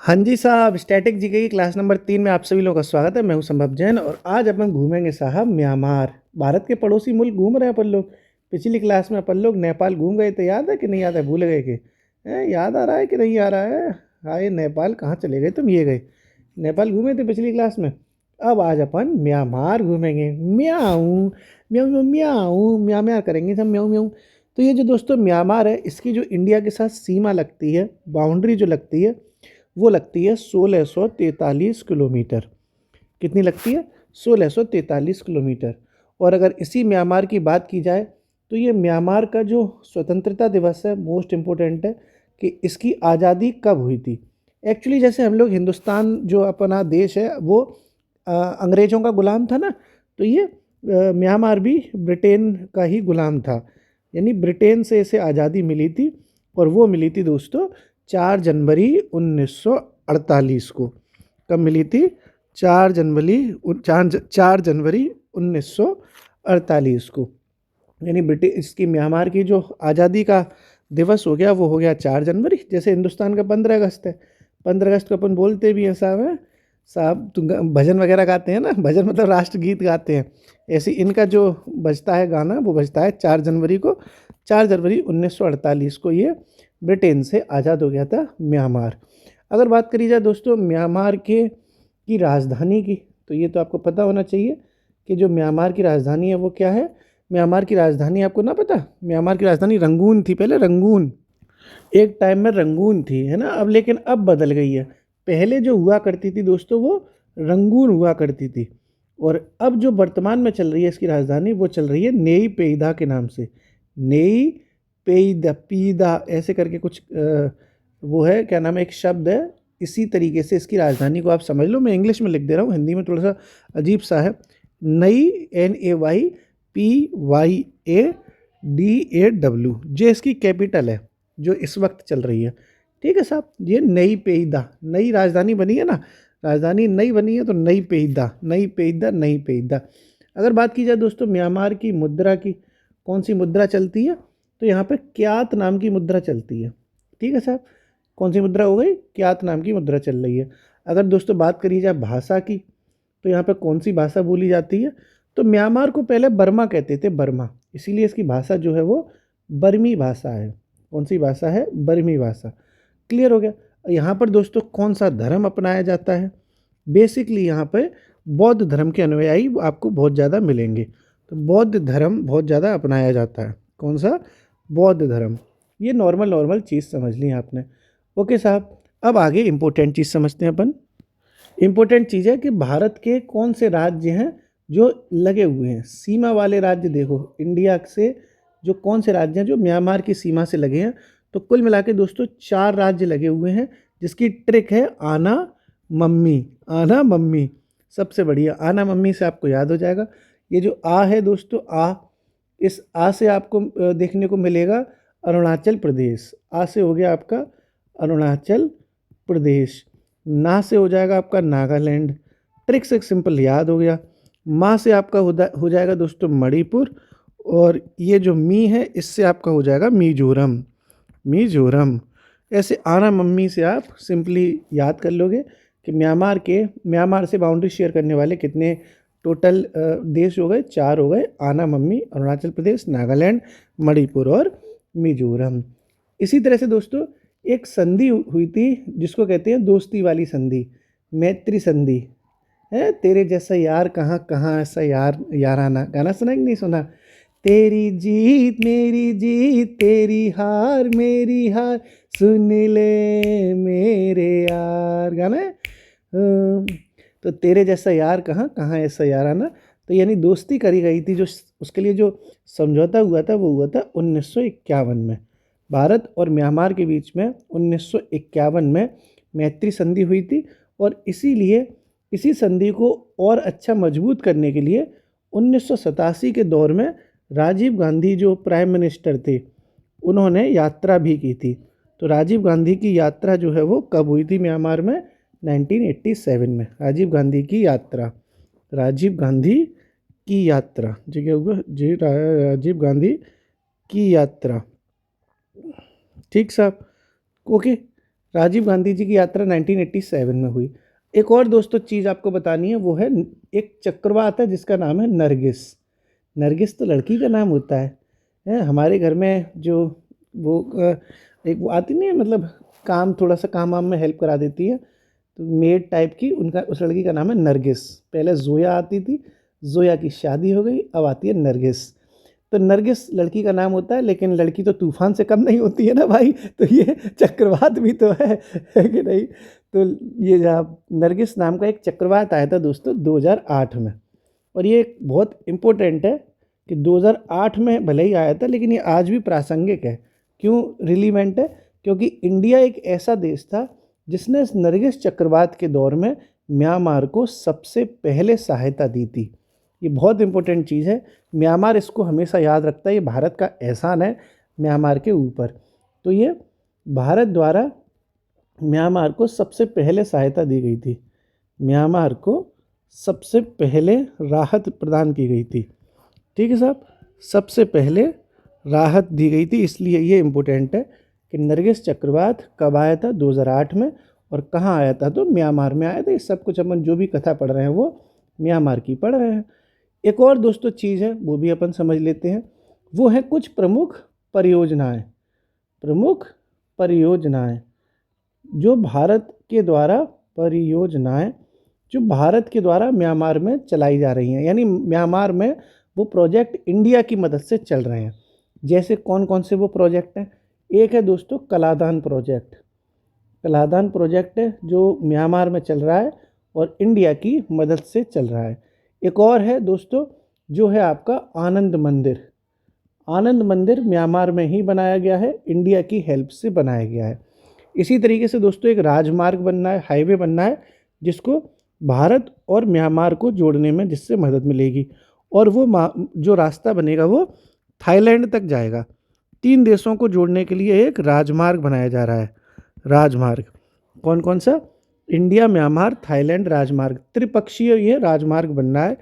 हाँ जी साहब, static GK की क्लास नंबर 3 में आप सभी लोगों का स्वागत है। मैं हूं संभव जैन और आज अपन घूमेंगे साहब म्यांमार। भारत के पड़ोसी मुल्क घूम रहे हैं अपन लोग। पिछली क्लास में अपन लोग नेपाल घूम गए थे, याद है कि नहीं याद है? भूल गए कि याद आ रहा है कि नहीं आ रहा है? हाय नेपाल कहाँ चले गए तुम? ये गए नेपाल घूमे थे पिछली क्लास में। अब आज अपन म्यांमार घूमेंगे। म्याऊं म्याऊं म्याऊं म्याऊं म्याऊं म्याऊं करेंगे सब, म्याऊं म्याऊं। तो ये जो दोस्तों म्यांमार है, इसकी जो इंडिया के साथ सीमा लगती है, बाउंड्री जो लगती है, वो लगती है 1643 किलोमीटर। कितनी लगती है? 1643 किलोमीटर। और अगर इसी म्यांमार की बात की जाए तो ये म्यांमार का जो स्वतंत्रता दिवस है, मोस्ट इम्पोर्टेंट है कि इसकी आज़ादी कब हुई थी। एक्चुअली जैसे हम लोग हिंदुस्तान जो अपना देश है वो अंग्रेज़ों का गुलाम था ना, तो ये म्यांमार भी ब्रिटेन का ही गुलाम था। यानी ब्रिटेन से इसे आज़ादी मिली थी और वो मिली थी दोस्तों 4 जनवरी 1948 को। कब मिली थी? 4 जनवरी 1948 को। यानी ब्रिटिश इसकी म्यांमार की जो आज़ादी का दिवस हो गया वो हो गया 4 जनवरी। जैसे हिंदुस्तान का 15 अगस्त है, 15 अगस्त को अपन बोलते भी हैं साहब, है साहब तो भजन वगैरह गाते हैं ना, भजन मतलब राष्ट्रगीत गाते हैं। ऐसे इनका जो बजता है गाना वो बजता है 4 जनवरी को। 4 जनवरी 1948 को ये ब्रिटेन से आज़ाद हो गया था म्यांमार। अगर बात करी जाए दोस्तों म्यांमार के की राजधानी की, तो ये तो आपको पता होना चाहिए कि जो म्यांमार की राजधानी है वो क्या है। म्यांमार की राजधानी आपको ना पता? म्यांमार की राजधानी रंगून थी पहले, रंगून। एक टाइम में रंगून थी, है ना, अब लेकिन अब बदल गई है। पहले जो हुआ करती थी दोस्तों वो रंगून हुआ करती थी। और अब जो वर्तमान में चल रही है इसकी राजधानी वो चल रही है नेई पेईदा के नाम से। नेई पेईदा, पीदा ऐसे करके कुछ वो है, क्या नाम है, एक शब्द है। इसी तरीके से इसकी राजधानी को आप समझ लो। मैं इंग्लिश में लिख दे रहा हूँ, हिंदी में थोड़ा सा अजीब सा है। नई, NAYPYADAW, जो इसकी कैपिटल है, जो इस वक्त चल रही है। ठीक है साहब, ये नई पेईदा, नई राजधानी बनी है ना, राजधानी नई बनी है तो नई पेईदा, नई पेईदा, नई पेईदा। अगर बात की जाए दोस्तों म्यांमार की मुद्रा की, कौन सी मुद्रा चलती है, तो यहाँ पे क्यात नाम की मुद्रा चलती है। ठीक है साहब, कौन सी मुद्रा हो गई? क्यात नाम की मुद्रा चल रही है। अगर दोस्तों बात करी जाए भाषा की, तो यहाँ पे कौन सी भाषा बोली जाती है, तो म्यांमार को पहले बर्मा कहते थे, बर्मा, इसीलिए इसकी भाषा जो है वो बर्मी भाषा है। कौन सी भाषा है? बर्मी भाषा। क्लियर हो गया। यहाँ पर दोस्तों कौन सा धर्म अपनाया जाता है? बेसिकली यहाँ पे बौद्ध धर्म के अनुयायी आपको बहुत ज़्यादा मिलेंगे। तो बौद्ध धर्म बहुत ज़्यादा अपनाया जाता है। कौन सा? बौद्ध धर्म। ये नॉर्मल नॉर्मल चीज़ समझ ली आपने। ओके साहब, अब आगे इम्पोर्टेंट चीज़ समझते हैं अपन। इम्पोर्टेंट चीज़ है कि भारत के कौन से राज्य हैं जो लगे हुए हैं, सीमा वाले राज्य। देखो इंडिया से जो कौन से राज्य हैं जो म्यांमार की सीमा से लगे हैं, तो कुल मिला के दोस्तों 4 राज्य लगे हुए हैं, जिसकी ट्रिक है आना मम्मी। आना मम्मी सबसे बढ़िया। आना मम्मी से आपको याद हो जाएगा। ये जो आ है दोस्तों, आ, इस आ से आपको देखने को मिलेगा अरुणाचल प्रदेश। आ से हो गया आपका अरुणाचल प्रदेश। ना से हो जाएगा आपका नागालैंड। ट्रिक से सिंपल याद हो गया। माँ से आपका हो जाएगा दोस्तों मणिपुर। और ये जो मी है इससे आपका हो जाएगा मिजोरम। मिजोरम। ऐसे आना मम्मी से आप सिंपली याद कर लोगे कि म्यांमार से बाउंड्री शेयर करने वाले कितने टोटल देश हो गए? 4 हो गए। आना मम्मी, अरुणाचल प्रदेश, नागालैंड, मणिपुर और मिजोरम। इसी तरह से दोस्तों एक संधि हुई थी जिसको कहते हैं दोस्ती वाली संधि, मैत्री संधि। है तेरे जैसा यार कहाँ कहाँ ऐसा यार याराना, गाना सुना कि नहीं सुना? तेरी जीत मेरी जीत, तेरी हार मेरी हार, सुन ले मेरे यार, गाना है। तो तेरे जैसा यार कहाँ कहाँ ऐसा याराना। तो यानी दोस्ती करी गई थी, जो उसके लिए जो समझौता हुआ था वो हुआ था 1951 में। भारत और म्यांमार के बीच में 1951 में मैत्री संधि हुई थी। और इसीलिए इसी संधि को और अच्छा मजबूत करने के लिए 1987 के दौर में राजीव गांधी जो प्राइम मिनिस्टर थे उन्होंने यात्रा भी की थी। तो राजीव गांधी की यात्रा जो है वो कब हुई थी म्यांमार में? 1987 में राजीव गांधी की यात्रा। राजीव गांधी की यात्रा जी, क्या होगा जी? राजीव गांधी की यात्रा। ठीक साहब, ओके। राजीव गांधी जी की यात्रा 1987 में हुई। एक और दोस्तों चीज़ आपको बतानी है, वो है एक चक्रवात है जिसका नाम है नरगिस। नरगिस तो लड़की का नाम होता है हमारे घर में जो वो एक वो आती नहीं है, मतलब काम, थोड़ा सा काम वाम में हेल्प करा देती है, तो मेड टाइप की, उनका उस लड़की का नाम है नरगिस। पहले जोया आती थी, जोया की शादी हो गई, अब आती है नरगिस। तो नरगिस लड़की का नाम होता है, लेकिन लड़की तो तूफान से कम नहीं होती है ना भाई, तो ये चक्रवात भी तो है कि नहीं। तो ये जहाँ नरगिस नाम का एक चक्रवात आया था दोस्तों 2008 में, और ये बहुत इम्पोर्टेंट है कि 2008 में भले ही आया था, लेकिन ये आज भी प्रासंगिक है। क्यों रिलीवेंट है? क्योंकि इंडिया एक ऐसा देश था जिसने इस नरगिस चक्रवात के दौर में म्यांमार को सबसे पहले सहायता दी थी। ये बहुत इंपॉर्टेंट चीज़ है। म्यांमार इसको हमेशा याद रखता है, ये भारत का एहसान है म्यांमार के ऊपर। तो ये भारत द्वारा म्यांमार को सबसे पहले सहायता दी गई थी, म्यांमार को सबसे पहले राहत प्रदान की गई थी। ठीक है साहब, सबसे पहले राहत दी गई थी, इसलिए ये इम्पोर्टेंट है कि नरगिस चक्रवात कब आया था, 2008 में, और कहाँ आया था, तो म्यांमार में आया था। ये सब कुछ अपन जो भी कथा पढ़ रहे हैं वो म्यांमार की पढ़ रहे हैं। एक और दोस्तों चीज़ है, वो भी अपन समझ लेते हैं, वो है कुछ प्रमुख परियोजनाएं। प्रमुख परियोजनाएं जो भारत के द्वारा, परियोजनाएं जो भारत के द्वारा म्यांमार में चलाई जा रही हैं, यानी म्यांमार में वो प्रोजेक्ट इंडिया की मदद से चल रहे हैं। जैसे कौन कौन से वो प्रोजेक्ट हैं? एक है दोस्तों कलादान प्रोजेक्ट। कलादान प्रोजेक्ट है जो म्यांमार में चल रहा है और इंडिया की मदद से चल रहा है। एक और है दोस्तों जो है आपका आनंद मंदिर। आनंद मंदिर म्यांमार में ही बनाया गया है, इंडिया की हेल्प से बनाया गया है। इसी तरीके से दोस्तों एक राजमार्ग बनना है, हाईवे बनना है, जिसको भारत और म्यांमार को जोड़ने में जिससे मदद मिलेगी, और वो जो रास्ता बनेगा वो थाईलैंड तक जाएगा। 3 देशों को जोड़ने के लिए एक राजमार्ग बनाया जा रहा है। राजमार्ग कौन कौन सा? इंडिया, म्यांमार, थाईलैंड राजमार्ग, त्रिपक्षीय ये राजमार्ग बनना है।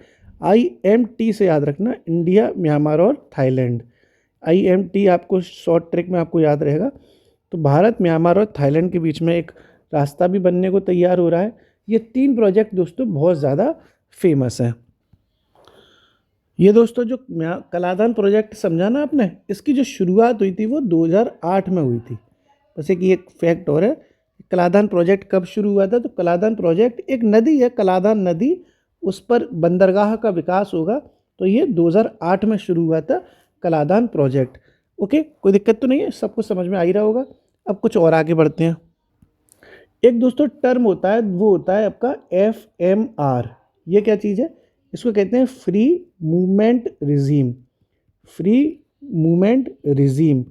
IMT से याद रखना, इंडिया, म्यांमार और थाईलैंड। IMT आपको शॉर्ट ट्रिक में आपको याद रहेगा। तो भारत, म्यांमार और थाईलैंड के बीच में एक रास्ता भी बनने को तैयार हो रहा है। ये 3 प्रोजेक्ट दोस्तों बहुत ज़्यादा फेमस हैं। ये दोस्तों जो कलादान प्रोजेक्ट समझा ना आपने, इसकी जो शुरुआत हुई थी वो 2008 में हुई थी। जैसे कि एक फैक्ट और है, कलादान प्रोजेक्ट कब शुरू हुआ था? तो कलादान प्रोजेक्ट एक नदी है, कलादान नदी, उस पर बंदरगाह का विकास होगा, तो ये 2008 में शुरू हुआ था कलादान प्रोजेक्ट। ओके, कोई दिक्कत तो नहीं है, सब कुछ समझ में आ ही रहा होगा। अब कुछ और आगे बढ़ते हैं। एक दोस्तों टर्म होता है, वो होता है आपका FMR। ये क्या चीज़ है? इसको कहते हैं free movement regime. Free movement regime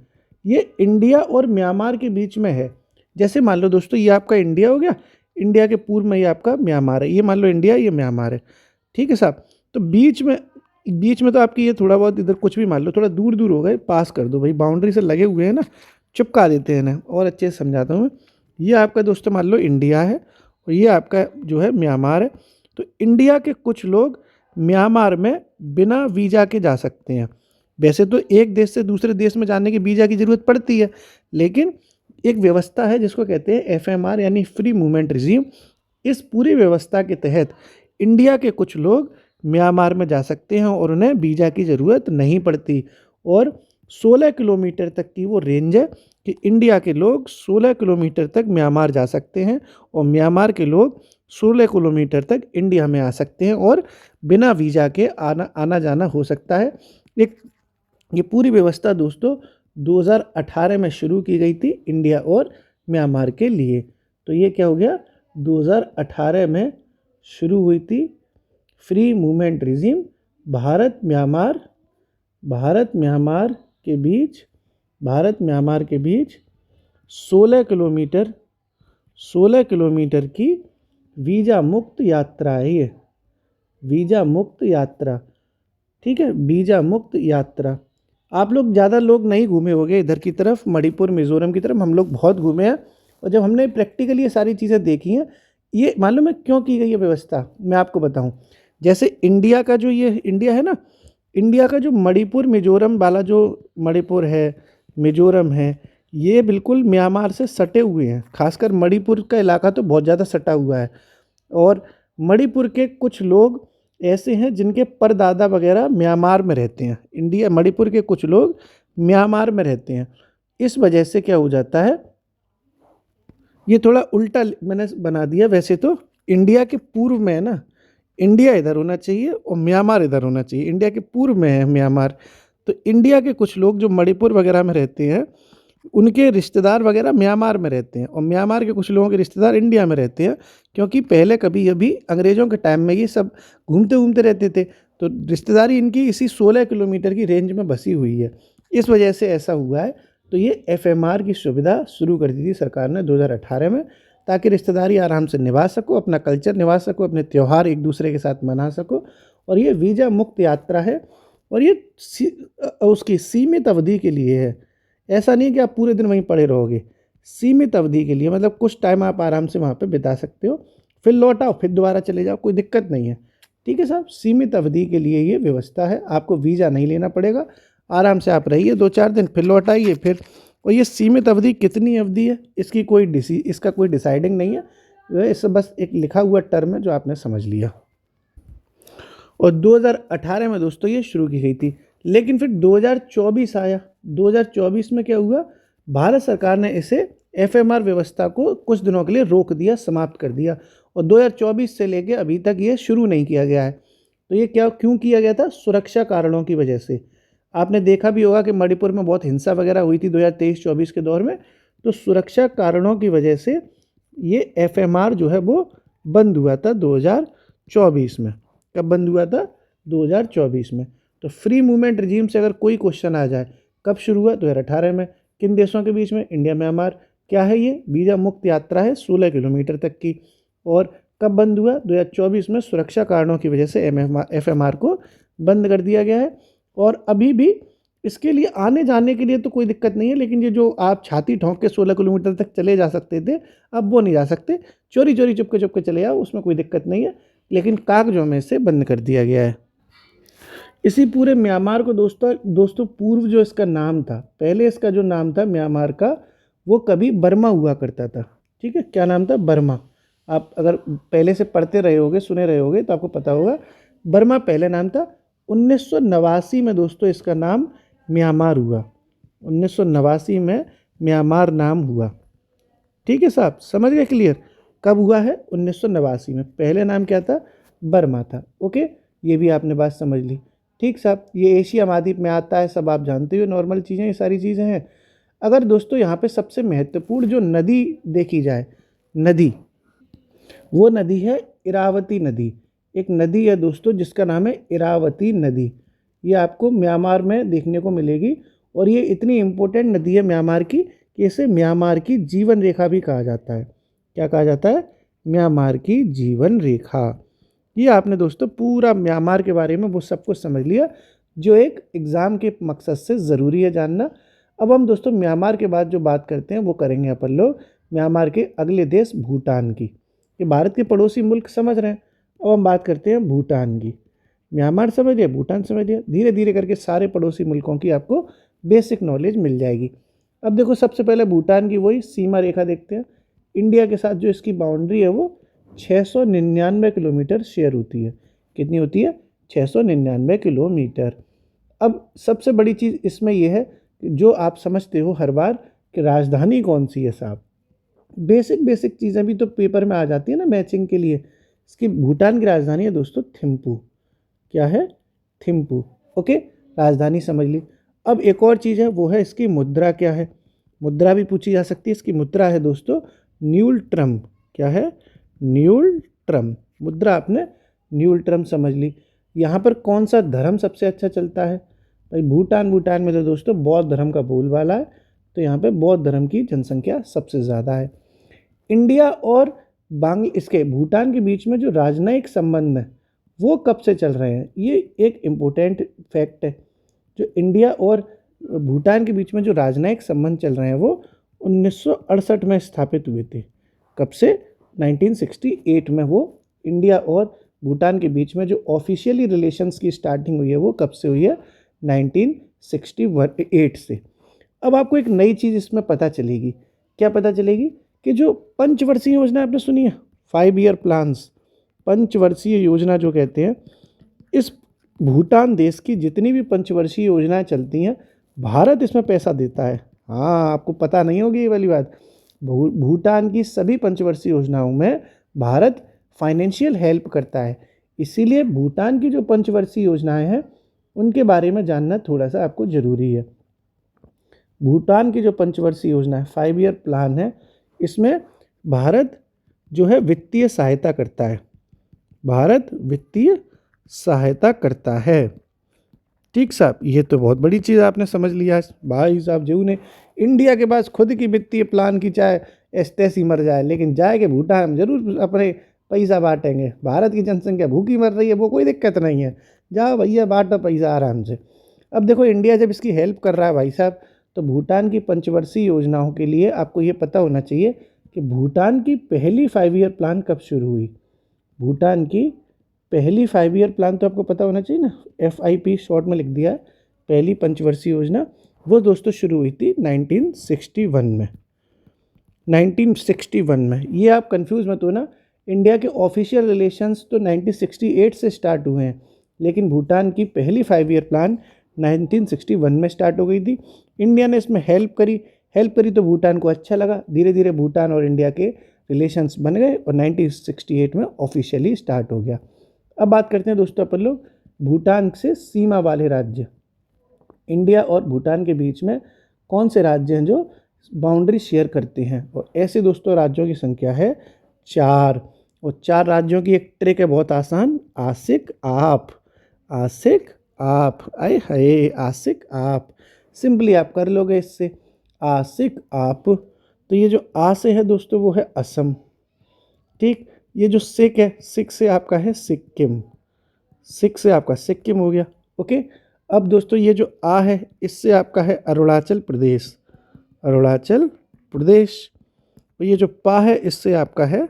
ये इंडिया और म्यांमार के बीच में है। जैसे मान लो दोस्तों ये आपका इंडिया हो गया, इंडिया के पूर्व में ये आपका म्यांमार है, ये मान लो इंडिया, ये म्यांमार है। ठीक है साहब, तो बीच में तो आपकी ये थोड़ा बहुत इधर कुछ भी मान लो, थोड़ा दूर दूर हो गए, पास कर दो भाई, बाउंड्री से लगे हुए हैं ना, चिपका देते हैं इन्हें, और अच्छे से समझाता हूँ मैं। ये आपका दोस्तों मान लो इंडिया है, और ये आपका जो है म्यांमार है। तो इंडिया के कुछ लोग म्यांमार में बिना वीज़ा के जा सकते हैं। वैसे तो एक देश से दूसरे देश में जाने की वीज़ा की ज़रूरत पड़ती है, लेकिन एक व्यवस्था है जिसको कहते हैं FMR यानी फ्री मूवमेंट रिजीम। इस पूरी व्यवस्था के तहत इंडिया के कुछ लोग म्यांमार में जा सकते हैं और उन्हें वीज़ा की ज़रूरत नहीं पड़ती। और 16 किलोमीटर तक की वो रेंज है कि इंडिया के लोग 16 किलोमीटर तक म्यांमार जा सकते हैं, और म्यांमार के लोग 16 किलोमीटर तक इंडिया में आ सकते हैं, और बिना वीज़ा के आना जाना हो सकता है। ये पूरी व्यवस्था दोस्तों 2018 में शुरू की गई थी इंडिया और म्यांमार के लिए। तो ये क्या हो गया, 2018 में शुरू हुई थी free movement regime. Bharat Myanmar के बीच 16 किलोमीटर की वीज़ा मुक्त यात्रा है ये, वीज़ा मुक्त यात्रा। ठीक है, वीज़ा मुक्त यात्रा। आप लोग ज़्यादा लोग नहीं घूमे होंगे इधर की तरफ, मणिपुर मिज़ोरम की तरफ, हम लोग बहुत घूमे हैं, और जब हमने प्रैक्टिकली ये सारी चीज़ें देखी हैं, ये मालूम है क्यों की गई ये व्यवस्था, मैं आपको बताऊं। जैसे इंडिया का जो ये इंडिया है ना, इंडिया का जो मणिपुर मिज़ोरम वाला जो मणिपुर है, मिज़ोरम है, ये बिल्कुल म्यांमार से सटे हुए हैं, खासकर मणिपुर का इलाका तो बहुत ज़्यादा सटा हुआ है। और मणिपुर के कुछ लोग ऐसे हैं जिनके परदादा वगैरह म्यांमार में रहते हैं। इंडिया मणिपुर के कुछ लोग म्यांमार में रहते हैं। इस वजह से क्या हो जाता है, ये थोड़ा उल्टा मैंने बना दिया। वैसे तो इंडिया के पूर्व में है ना, इंडिया इधर होना चाहिए और म्यांमार इधर होना चाहिए। इंडिया के पूर्व में है म्यांमार। तो इंडिया के कुछ लोग जो मणिपुर वगैरह में रहते हैं, उनके रिश्तेदार वगैरह म्यांमार में रहते हैं, और म्यांमार के कुछ लोगों के रिश्तेदार इंडिया में रहते हैं। क्योंकि पहले कभी अभी अंग्रेज़ों के टाइम में ये सब घूमते घूमते रहते थे, तो रिश्तेदारी इनकी इसी 16 किलोमीटर की रेंज में बसी हुई है। इस वजह से ऐसा हुआ है। तो ये एफएमआर की सुविधा शुरू कर दी थी सरकार ने 2018 में, ताकि रिश्तेदारी आराम से निभा सको, अपना कल्चर निभा सको, अपने त्यौहार एक दूसरे के साथ मना सको। और ये वीज़ा मुक्त यात्रा है, और ये उसकी सीमित अवधि के लिए है। ऐसा नहीं है कि आप पूरे दिन वहीं पड़े रहोगे, सीमित अवधि के लिए, मतलब कुछ टाइम आप आराम से वहाँ पे बिता सकते हो, फिर लौट आओ, फिर दोबारा चले जाओ, कोई दिक्कत नहीं है। ठीक है साहब, सीमित अवधि के लिए ये व्यवस्था है, आपको वीज़ा नहीं लेना पड़ेगा, आराम से आप रहिए 2-4 दिन, फिर लौट आइए फिर। और ये सीमित अवधि कितनी अवधि है, इसका कोई डिसाइडिंग नहीं है, इस बस एक लिखा हुआ टर्म है जो आपने समझ लिया। और 2018 में दोस्तों ये शुरू की गई थी, लेकिन फिर 2024 आया। 2024 में क्या हुआ, भारत सरकार ने इसे एफएमआर व्यवस्था को कुछ दिनों के लिए रोक दिया, समाप्त कर दिया, और 2024 से लेके अभी तक ये शुरू नहीं किया गया है। तो ये क्यों किया गया था, सुरक्षा कारणों की वजह से। आपने देखा भी होगा कि मणिपुर में बहुत हिंसा वगैरह हुई थी 2023-24 के दौर में, तो सुरक्षा कारणों की वजह से ये एफएमआर जो है वो बंद हुआ था 2024 में। कब बंद हुआ था, 2024 में। तो फ्री मूवमेंट रिजीम से अगर कोई क्वेश्चन आ जाए, कब शुरू हुआ, 2018 में। किन देशों के बीच में, इंडिया म्यांमार। क्या है ये, वीज़ा मुक्त यात्रा है 16 किलोमीटर तक की। और कब बंद हुआ, 2024 में। सुरक्षा कारणों की वजह से एफएमआर को बंद कर दिया गया है। और अभी भी इसके लिए आने जाने के लिए तो कोई दिक्कत नहीं है, लेकिन ये जो आप छाती ठोंक के 16 किलोमीटर तक चले जा सकते थे, अब वो नहीं जा सकते। चोरी चोरी चुपके चुपके चले जाओ, उसमें कोई दिक्कत नहीं है, लेकिन कागजों में से बंद कर दिया गया है। इसी पूरे म्यांमार को दोस्तों पूर्व जो इसका नाम था, पहले इसका जो नाम था म्यांमार का, वो कभी बर्मा हुआ करता था। ठीक है, क्या नाम था, बर्मा। आप अगर पहले से पढ़ते रहे होगे, सुने रहे होगे, तो आपको पता होगा, बर्मा पहले नाम था। 1989 में दोस्तों इसका नाम म्यांमार हुआ। 1989 में म्यांमार नाम हुआ। ठीक है साहब, समझ गए, क्लियर। कब हुआ है, 1989 में। पहले नाम क्या था, बर्मा था। ओके, ये भी आपने बात समझ ली। ठीक साहब, ये एशिया महाद्वीप में आता है, सब आप जानते हो, नॉर्मल चीज़ें, ये सारी चीज़ें हैं। अगर दोस्तों यहाँ पे सबसे महत्वपूर्ण जो नदी देखी जाए, नदी, वो नदी है इरावती नदी। एक नदी है दोस्तों जिसका नाम है इरावती नदी। ये आपको म्यांमार में देखने को मिलेगी, और ये इतनी इम्पोर्टेंट नदी है म्यांमार की कि इसे म्यांमार की जीवन रेखा भी कहा जाता है। क्या कहा जाता है, म्यांमार की जीवन रेखा। ये आपने दोस्तों पूरा म्यांमार के बारे में वो सब कुछ समझ लिया, जो एक एग्ज़ाम के मकसद से ज़रूरी है जानना। अब हम दोस्तों म्यांमार के बाद जो बात करते हैं वो करेंगे अपन लोग म्यांमार के अगले देश भूटान की। ये भारत के पड़ोसी मुल्क समझ रहे हैं, अब हम बात करते हैं भूटान की। म्यांमार समझ लिया, भूटान समझ लिया, धीरे धीरे करके सारे पड़ोसी मुल्कों की आपको बेसिक नॉलेज मिल जाएगी। अब देखो, सबसे पहले भूटान की वही सीमा रेखा देखते हैं। इंडिया के साथ जो इसकी बाउंड्री है वो 699 किलोमीटर शेयर होती है। कितनी होती है, 699 किलोमीटर। अब सबसे बड़ी चीज़ इसमें यह है कि जो आप समझते हो हर बार कि राजधानी कौन सी है साहब, बेसिक बेसिक चीज़ें भी तो पेपर में आ जाती है ना मैचिंग के लिए। इसकी भूटान की राजधानी है दोस्तों थिम्पू। क्या है, थिम्पू। ओके, राजधानी समझ ली। अब एक और चीज़ है, वो है इसकी मुद्रा। क्या है, मुद्रा भी पूछी जा सकती है। इसकी मुद्रा है दोस्तों न्यूल ट्रम। क्या है, न्यूल ट्रम। मुद्रा आपने न्यूल ट्रम समझ ली। यहाँ पर कौन सा धर्म सबसे अच्छा चलता है, भाई भूटान में तो दोस्तों बौद्ध धर्म का बोलबाला है, तो यहाँ पे बौद्ध धर्म की जनसंख्या सबसे ज़्यादा है। इंडिया और इसके भूटान के बीच में जो राजनयिक संबंध है वो कब से चल रहे हैं, ये एक इम्पोर्टेंट फैक्ट है। जो इंडिया और भूटान के बीच में जो राजनयिक संबंध चल रहे हैं वो 1968 में स्थापित हुए थे। कब से, 1968 में वो इंडिया और भूटान के बीच में जो ऑफिशियली रिलेशंस की स्टार्टिंग हुई है वो कब से हुई है, 1968 से। अब आपको एक नई चीज़ इसमें पता चलेगी। क्या पता चलेगी? कि जो पंचवर्षीय योजना आपने सुनी है, 5 ईयर प्लान्स, पंचवर्षीय योजना जो कहते हैं, इस भूटान देश की जितनी भी पंचवर्षीय योजनाएं चलती हैं, भारत इसमें पैसा देता है। हाँ, आपको पता नहीं होगी ये वाली बात। भूटान की सभी पंचवर्षीय योजनाओं में भारत फाइनेंशियल हेल्प करता है। इसीलिए भूटान की जो पंचवर्षीय योजनाएं हैं उनके बारे में जानना थोड़ा सा आपको ज़रूरी है। भूटान की जो पंचवर्षीय योजना है, 5 ईयर प्लान है, इसमें भारत जो है वित्तीय सहायता करता है। भारत वित्तीय सहायता करता है। ठीक साहब, ये तो बहुत बड़ी चीज़ आपने समझ लिया भाई साहब। जो ने इंडिया के पास खुद की वित्तीय प्लान की चाहे तैसी मर जाए, लेकिन जाए कि भूटान हम जरूर अपने पैसा बांटेंगे। भारत की जनसंख्या भूखी मर रही है, वो कोई दिक्कत नहीं है, जाओ भैया बांटो पैसा आराम से। अब देखो, इंडिया जब इसकी हेल्प कर रहा है भाई साहब, तो भूटान की पंचवर्षीय योजनाओं के लिए आपको ये पता होना चाहिए कि भूटान की पहली 5 ईयर प्लान कब शुरू हुई। भूटान की पहली 5 ईयर प्लान तो आपको पता होना चाहिए ना, FIP शॉर्ट में लिख दिया है, पहली पंचवर्षीय योजना। वो दोस्तों शुरू हुई थी 1961 में। 1961 में, ये आप कंफ्यूज मत हो ना। इंडिया के ऑफिशियल रिलेशंस तो 1968 से स्टार्ट हुए हैं, लेकिन भूटान की पहली 5 ईयर प्लान 1961 में स्टार्ट हो गई थी। इंडिया ने इसमें हेल्प करी तो भूटान को अच्छा लगा। धीरे धीरे भूटान और इंडिया के रिलेशंस बन गए और 1968 में ऑफिशियली स्टार्ट हो गया। अब बात करते हैं दोस्तों अपन लोग भूटान से सीमा वाले राज्य। इंडिया और भूटान के बीच में कौन से राज्य हैं जो बाउंड्री शेयर करते हैं? और ऐसे दोस्तों राज्यों की संख्या है 4। और 4 राज्यों की एक ट्रिक है बहुत आसान, आसिक आप। आसिक आप, आए हाय, आसिक आप, सिंपली आप कर लोगे इससे, आसिक आप। तो ये जो आ से है दोस्तों वो है असम। ठीक, ये जो सिक है, सिक से आपका है सिक्किम, सिक से आपका सिक्किम हो गया। ओके, अब दोस्तों ये जो आ है इससे आपका है अरुणाचल प्रदेश, अरुणाचल प्रदेश। और ये जो पा है इससे आपका है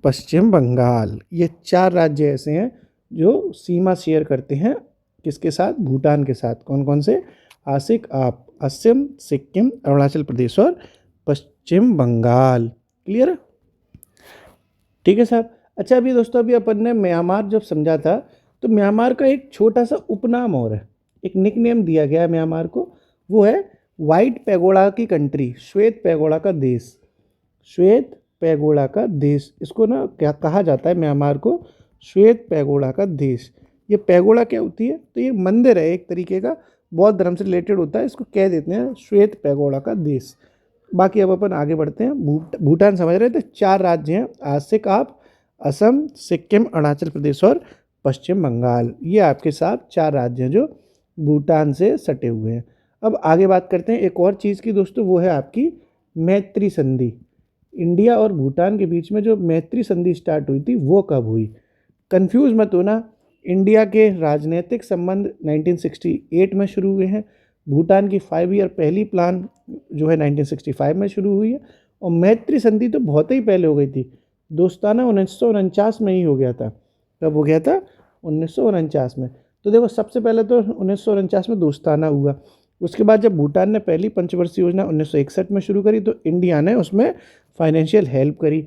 पश्चिम बंगाल। ये 4 राज्य ऐसे हैं जो सीमा शेयर करते हैं किसके साथ? भूटान के साथ। कौन कौन से? आसिक आप, असम, सिक्किम, अरुणाचल प्रदेश और पश्चिम बंगाल। क्लियर है? ठीक है साहब। अच्छा, अभी दोस्तों अभी अपन ने म्यांमार जब समझा था, तो म्यांमार का एक छोटा सा उपनाम और है, एक निकनेम दिया गया है म्यांमार को, वो है वाइट पैगोडा की कंट्री, श्वेत पैगोडा का देश। श्वेत पैगोडा का देश, इसको ना क्या कहा जाता है म्यांमार को? श्वेत पैगोडा का देश। ये पैगोडा क्या होती है? तो ये मंदिर है एक तरीके का, बौद्ध धर्म से रिलेटेड होता है, इसको कह देते हैं श्वेत पैगोडा का देश। बाकी अब अपन आगे बढ़ते हैं। भूटान समझ रहे थे, 4 राज्य हैं, आसिक आप, असम, सिक्किम, अरुणाचल प्रदेश और पश्चिम बंगाल। ये आपके साथ 4 राज्य हैं जो भूटान से सटे हुए हैं। अब आगे बात करते हैं एक और चीज़ की दोस्तों, वो है आपकी मैत्री संधि। इंडिया और भूटान के बीच में जो मैत्री संधि स्टार्ट हुई थी वो कब हुई? कंफ्यूज मत होना, इंडिया के राजनीतिक संबंध 1968 में शुरू हुए हैं। भूटान की 5 ईयर पहली प्लान जो है 1965 में शुरू हुई है, और मैत्री संधि तो बहुत ही पहले हो गई थी, दोस्ताना 1949 में ही हो गया था। कब हो गया था? 1949 में। तो देखो, सबसे पहले तो 1949 में दोस्ताना हुआ, उसके बाद जब भूटान ने पहली पंचवर्षीय योजना 1961 में शुरू करी, तो इंडिया ने उसमें फाइनेंशियल हेल्प करी,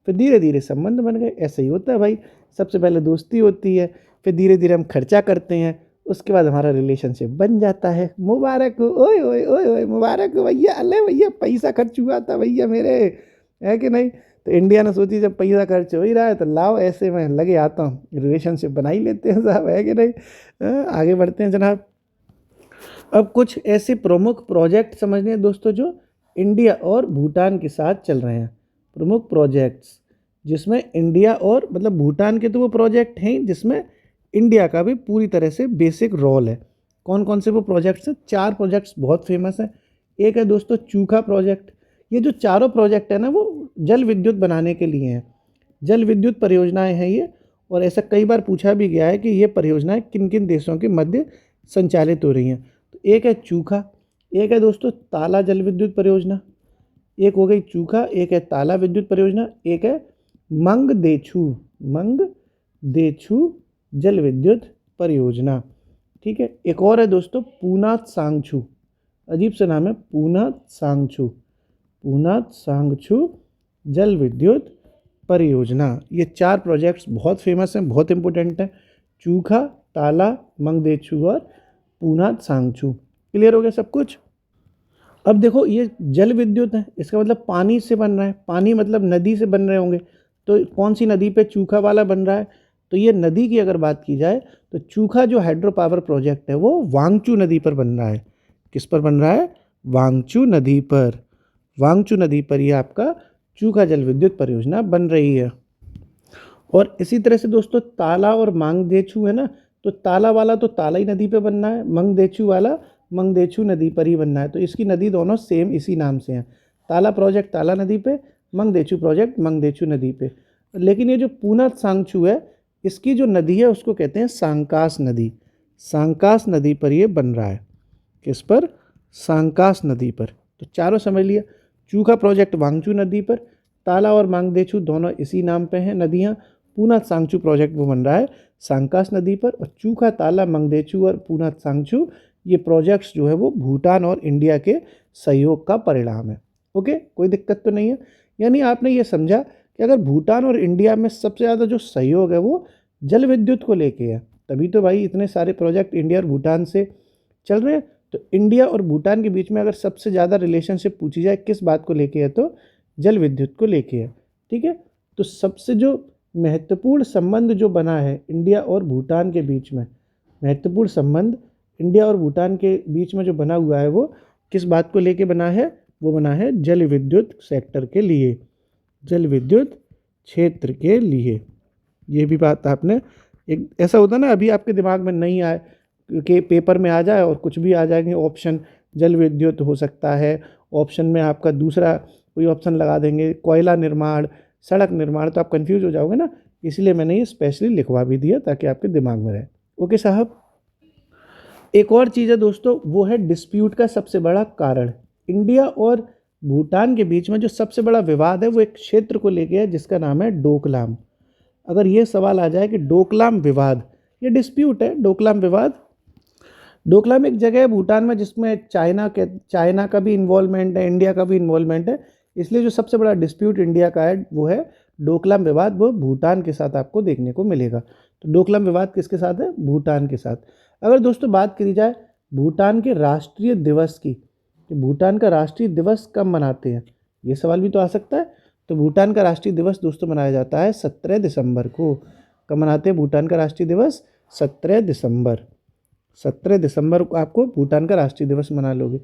फिर धीरे धीरे संबंध बन गए। ऐसा ही होता है भाई, सबसे पहले दोस्ती होती है, फिर धीरे धीरे हम खर्चा करते हैं, उसके बाद हमारा रिलेशनशिप बन जाता है। मुबारक हो, ओए ओए ओए ओए, मुबारक हो भैया, अले भैया पैसा खर्च हुआ था भैया मेरे, है कि नहीं? तो इंडिया ने सोची जब पैसा खर्च हो ही रहा है तो लाओ ऐसे में लगे आता हूँ, रिलेशनशिप बना ही लेते हैं साहब, है कि नहीं? आगे बढ़ते हैं जनाब। अब कुछ ऐसे प्रमुख प्रोजेक्ट समझने हैं दोस्तों जो इंडिया और भूटान के साथ चल रहे हैं। प्रमुख प्रोजेक्ट्स जिसमें इंडिया और मतलब भूटान के तो वो प्रोजेक्ट हैं जिसमें इंडिया का भी पूरी तरह से बेसिक रोल है। कौन कौन से वो प्रोजेक्ट्स हैं? 4 प्रोजेक्ट्स बहुत फेमस हैं। एक है दोस्तों चूखा प्रोजेक्ट। ये जो चारों प्रोजेक्ट है ना, वो जल विद्युत बनाने के लिए हैं, जल विद्युत परियोजनाएं हैं ये। और ऐसा कई बार पूछा भी गया है कि ये परियोजनाएं किन किन देशों के मध्य संचालित हो रही हैं। तो एक है चूखा, एक है दोस्तों ताला जल विद्युत परियोजना, एक हो गई चूखा, एक है ताला विद्युत परियोजना, एक है मंगदेछू, मंगदेछू जल विद्युत परियोजना। ठीक है, एक और है दोस्तों पूनात सांगछू। अजीब सा नाम है, पूनात सांगछू, पूनात सांगछू जल विद्युत परियोजना। ये 4 प्रोजेक्ट्स बहुत फेमस हैं, बहुत इंपॉर्टेंट हैं। चूखा, ताला, मंगदेछू और पूनात सांगछू। क्लियर हो गया सब कुछ। अब देखो ये जल विद्युत है, इसका मतलब पानी से बन रहा है, पानी मतलब नदी से बन रहे होंगे। तो कौन सी नदी पे चूखा वाला बन रहा है? तो ये नदी की अगर बात की जाए तो चूखा जो हाइड्रो पावर प्रोजेक्ट है वो वांगचू नदी पर बन रहा है। किस पर बन रहा है? वांगचू नदी पर। वांगचू नदी पर ये आपका चूखा जल विद्युत परियोजना बन रही है। और इसी तरह से दोस्तों ताला और मांगदेछू है ना, तो ताला वाला तो तालाई नदी पे बनना है, मंगदेछू वाला मंगदेछू नदी पर ही बनना है। तो इसकी नदी दोनों सेम इसी नाम से हैं। ताला प्रोजेक्ट ताला नदी पे, मंगदेछू प्रोजेक्ट मंगदेछू नदी पे। लेकिन ये जो पूना सांगछू है, इसकी जो नदी है उसको कहते हैं सांकास नदी। सांकास नदी पर ये बन रहा है। किस पर? सांकास नदी पर। तो चारों समझ लिया। चूखा प्रोजेक्ट वांगचू नदी पर, ताला और मांगदेछू दोनों इसी नाम पे हैं नदियाँ। पूना सांगछू प्रोजेक्ट वो बन रहा है सांकास नदी पर। और चूखा, ताला, मंगदेछू और पूना सांगछू ये प्रोजेक्ट्स जो है वो भूटान और इंडिया के सहयोग का परिणाम है। ओके, कोई दिक्कत तो नहीं है। यानी आपने ये समझा कि अगर भूटान और इंडिया में सबसे ज़्यादा जो सहयोग है वो जल विद्युत को लेके है, तभी तो भाई इतने सारे प्रोजेक्ट इंडिया और भूटान से चल रहे हैं। तो इंडिया और भूटान के बीच में अगर सबसे ज़्यादा रिलेशनशिप पूछी जाए किस बात को लेके है, तो जल विद्युत को लेके है। ठीक है, तो सबसे जो महत्वपूर्ण संबंध जो बना है इंडिया और भूटान के बीच में, महत्वपूर्ण संबंध इंडिया और भूटान के बीच में जो बना हुआ है वो किस बात को लेके बना है? वो बना है जल विद्युत सेक्टर के लिए, जल विद्युत क्षेत्र के लिए। ये भी बात आपने, एक ऐसा होता है ना, अभी आपके दिमाग में नहीं आए कि पेपर में आ जाए और कुछ भी आ जाएंगे ऑप्शन, जल विद्युत हो सकता है, ऑप्शन में आपका दूसरा कोई ऑप्शन लगा देंगे कोयला निर्माण, सड़क निर्माण, तो आप कंफ्यूज हो जाओगे ना। इसलिए मैंने ये स्पेशली लिखवा भी दिया ताकि आपके दिमाग में रहे। ओके साहब। एक और चीज़ है दोस्तों, वो है डिस्प्यूट का सबसे बड़ा कारण। इंडिया और भूटान के बीच में जो सबसे बड़ा विवाद है वो एक क्षेत्र को लेके है जिसका नाम है डोकलाम। अगर ये सवाल आ जाए कि डोकलाम विवाद, ये डिस्प्यूट है, डोकलाम विवाद। डोकलाम एक जगह है भूटान में जिसमें चाइना का भी इन्वॉल्वमेंट है, इंडिया का भी इन्वॉल्वमेंट है। इसलिए जो सबसे बड़ा डिस्प्यूट इंडिया का है वो है डोकलाम विवाद, वो भूटान के साथ आपको देखने को मिलेगा। तो डोकलाम विवाद किसके साथ है? भूटान के साथ। अगर दोस्तों बात करी जाए भूटान के राष्ट्रीय दिवस की, कि भूटान का राष्ट्रीय दिवस कब मनाते हैं, ये सवाल भी तो आ सकता है। तो भूटान का राष्ट्रीय दिवस दोस्तों मनाया जाता है 17 दिसंबर को। कब मनाते हैं भूटान का राष्ट्रीय दिवस? 17 दिसंबर। 17 दिसंबर को आपको भूटान का राष्ट्रीय दिवस मना लोगे।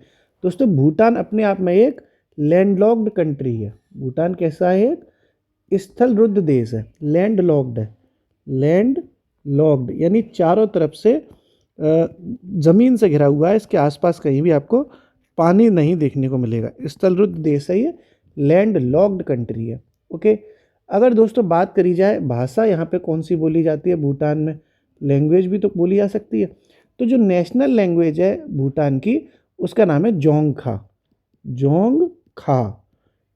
दोस्तों भूटान अपने आप में एक लैंडलॉक्ड कंट्री है। भूटान कैसा है? एक स्थल रुद्ध देश है, लैंड लॉक्ड है। लैंड लॉक्ड यानी चारों तरफ से ज़मीन से घिरा हुआ है, इसके आसपास कहीं भी आपको पानी नहीं देखने को मिलेगा। स्थल रुद्ध देश है ये, लैंड लॉक्ड कंट्री है। ओके, अगर दोस्तों बात करी जाए भाषा यहाँ पे कौन सी बोली जाती है भूटान में, लैंग्वेज भी तो बोली जा सकती है। तो जो नेशनल लैंग्वेज है भूटान की उसका नाम है जोंगखा। जोंगखा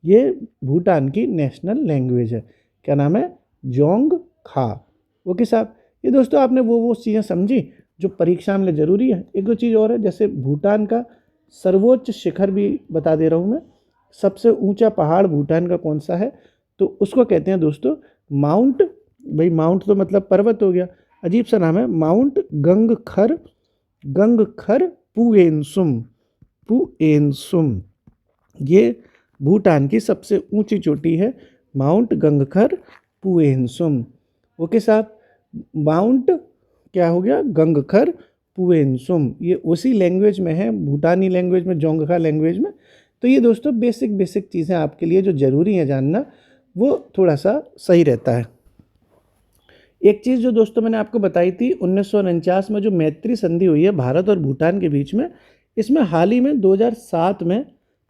ये भूटान की नेशनल लैंग्वेज है। क्या नाम है? जोंगखा। ओके साहब। ये दोस्तों आपने वो चीज़ें समझी जो परीक्षा में ज़रूरी है। एक दो चीज़ और है, जैसे भूटान का सर्वोच्च शिखर भी बता दे रहा हूँ मैं। सबसे ऊंचा पहाड़ भूटान का कौन सा है? तो उसको कहते हैं दोस्तों माउंट, भाई माउंट तो मतलब पर्वत हो गया, अजीब सा नाम है, माउंट गंगखर। गंगखर पुएनसुम। पुएनसुम ये भूटान की सबसे ऊंची चोटी है, माउंट गंगखर पुएनसुम। ओके साहब। माउंट क्या हो गया? गंगखर पुएनसुम। ये उसी लैंग्वेज में है, भूटानी लैंग्वेज में, जोंगखा लैंग्वेज में। तो ये दोस्तों बेसिक चीज़ें आपके लिए जो ज़रूरी है जानना, वो थोड़ा सा सही रहता है। एक चीज़ जो दोस्तों मैंने आपको बताई थी 1949 में जो मैत्री संधि हुई है भारत और भूटान के बीच में, इसमें हाल ही में 2007 में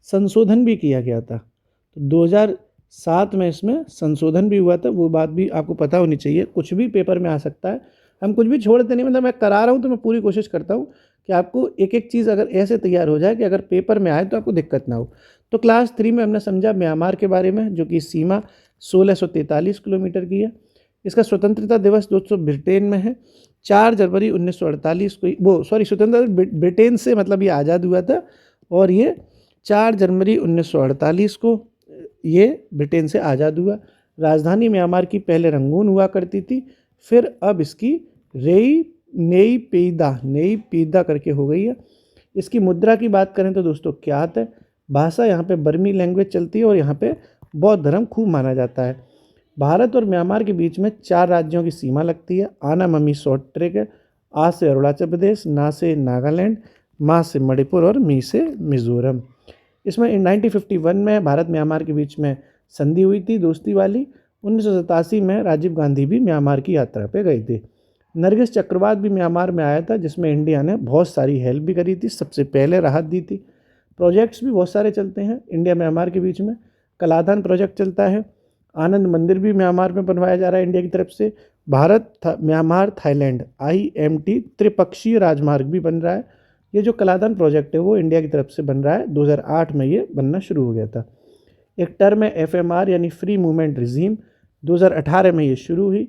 संशोधन भी किया गया था। तो 2007 में इसमें संशोधन भी हुआ था, वो बात भी आपको पता होनी चाहिए। कुछ भी पेपर में आ सकता है, हम कुछ भी छोड़ते नहीं। मतलब मैं करा रहा हूँ तो मैं पूरी कोशिश करता हूँ कि आपको एक एक चीज़ अगर ऐसे तैयार हो जाए कि अगर पेपर में आए तो आपको दिक्कत ना हो। तो क्लास 3 में हमने समझा म्यांमार के बारे में, जो कि सीमा 1643 किलोमीटर की है। इसका स्वतंत्रता दिवस दोस्तों ब्रिटेन में है 4 जनवरी 1948 को, वो सॉरी स्वतंत्रता ब्रिटेन से मतलब ये आज़ाद हुआ था। और ये 4 जनवरी 1948 को ये ब्रिटेन से आज़ाद हुआ। राजधानी म्यांमार की पहले रंगून हुआ करती थी, फिर अब इसकी नई पीदा करके हो गई है। इसकी मुद्रा की बात करें तो दोस्तों क्या है, भाषा यहाँ पे बर्मी लैंग्वेज चलती है और यहाँ पे बौद्ध धर्म खूब माना जाता है। भारत और म्यांमार के बीच में 4 राज्यों की सीमा लगती है। आना ममी शॉर्ट ट्रैक है। आ से अरुणाचल प्रदेश, ना से नागालैंड, मा से मणिपुर और मी से मिजोरम। इसमें 1951 में भारत म्यांमार के बीच में संधि हुई थी दोस्ती वाली। 1987 में राजीव गांधी भी म्यांमार की यात्रा पे गए थे। नरगिस चक्रवात भी म्यांमार में आया था, जिसमें इंडिया ने बहुत सारी हेल्प भी करी थी, सबसे पहले राहत दी थी। प्रोजेक्ट्स भी बहुत सारे चलते हैं इंडिया म्यांमार के बीच में। कलाधान प्रोजेक्ट चलता है। आनंद मंदिर भी म्यांमार में बनवाया जा रहा है इंडिया की तरफ से। म्यांमार थाईलैंड IMT त्रिपक्षीय राजमार्ग भी बन रहा है। ये जो कलादान प्रोजेक्ट है वो इंडिया की तरफ से बन रहा है। 2008 में ये बनना शुरू हो गया था। एक टर्म है FMR यानी फ्री मूवमेंट रिजीम, 2018 में ये शुरू हुई।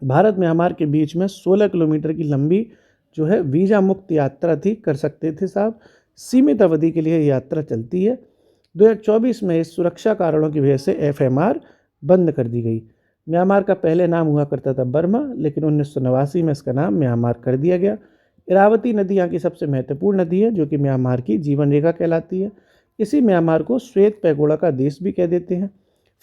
भारत म्यांमार के बीच में 16 किलोमीटर की लंबी जो है वीज़ा मुक्त यात्रा थी, कर सकते थे साहब। सीमित अवधि के लिए यात्रा चलती है। 2024 में इस सुरक्षा कारणों की वजह से FMR बंद कर दी गई। म्यांमार का पहले नाम हुआ करता था बर्मा, लेकिन 1989 में इसका नाम म्यांमार कर दिया गया। इरावती नदी यहाँ की सबसे महत्वपूर्ण नदी है, जो कि म्यांमार की जीवन रेखा कहलाती है। इसी म्यांमार को श्वेत पैगोडा का देश भी कह देते हैं।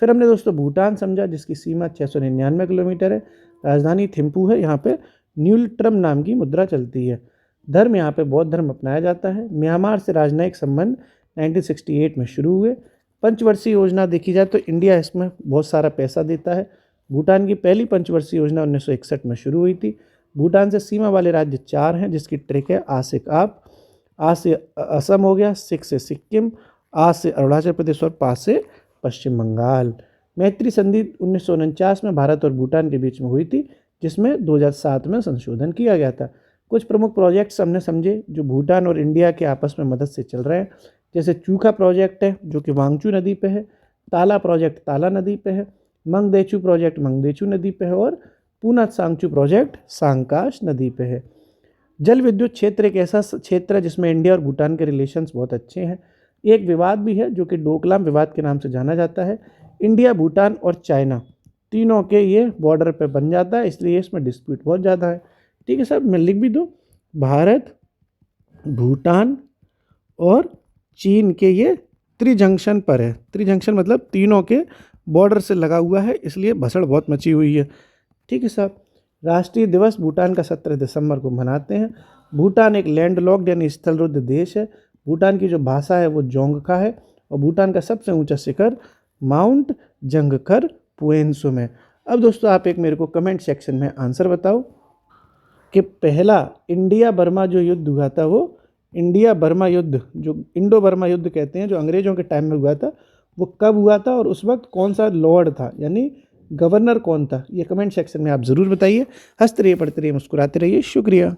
फिर हमने दोस्तों भूटान समझा, जिसकी सीमा 699 किलोमीटर है। राजधानी थिम्पू है। यहाँ पे न्यूलट्रम नाम की मुद्रा चलती है। धर्म यहाँ पे बौद्ध धर्म अपनाया जाता है। म्यांमार से राजनयिक संबंध 1968 में शुरू हुए। पंचवर्षीय योजना देखी जाए तो इंडिया इसमें बहुत सारा पैसा देता है। भूटान की पहली पंचवर्षीय योजना 1961 में शुरू हुई थी। भूटान से सीमा वाले राज्य 4 हैं, जिसकी ट्रिक है आ से आप, आ से असम हो गया, सिक से सिक्किम, आ से अरुणाचल प्रदेश और पा से पश्चिम बंगाल। मैत्री संधि 1949 में भारत और भूटान के बीच में हुई थी, जिसमें 2007 में संशोधन किया गया था। कुछ प्रमुख प्रोजेक्ट्स हमने समझे जो भूटान और इंडिया के आपस में मदद से चल रहे हैं, जैसे चूखा प्रोजेक्ट है जो कि वांगचू नदी पे है। ताला प्रोजेक्ट ताला नदी पे है। मंगदेचू प्रोजेक्ट मंगदेचू नदी पे है। और पूना सांगचू प्रोजेक्ट सांकाश नदी पे है। जल विद्युत क्षेत्र एक ऐसा क्षेत्र है जिसमें इंडिया और भूटान के रिलेशंस बहुत अच्छे हैं। एक विवाद भी है जो कि डोकलाम विवाद के नाम से जाना जाता है। इंडिया, भूटान और चाइना तीनों के ये बॉर्डर पे बन जाता है, इसलिए इसमें डिस्प्यूट बहुत ज़्यादा है। ठीक है साहब, मैं लिख भी दूँ, भारत, भूटान और चीन के ये त्रिजंक्शन पर है। त्रिजंक्शन मतलब तीनों के बॉर्डर से लगा हुआ है, इसलिए भसड़ बहुत मची हुई है। ठीक है साहब। राष्ट्रीय दिवस भूटान का 17 दिसंबर को मनाते हैं। भूटान एक लैंडलॉक्ड यानी स्थलरुद्ध देश है। भूटान की जो भाषा है वो जोंगखा है। और भूटान का सबसे ऊंचा शिखर माउंट जंगखर पुएनसुम है। अब दोस्तों आप एक मेरे को कमेंट सेक्शन में आंसर बताओ कि पहला इंडिया बर्मा जो युद्ध हुआ था, वो इंडिया बर्मा युद्ध जो इंडो बर्मा युद्ध कहते हैं, जो अंग्रेज़ों के टाइम में हुआ था, वो कब हुआ था और उस वक्त कौन सा लॉर्ड था यानी गवर्नर कौन था? ये कमेंट सेक्शन में आप ज़रूर बताइए। हंसते रहिए, पढ़ते रहिए, मुस्कुराते रहिए। शुक्रिया।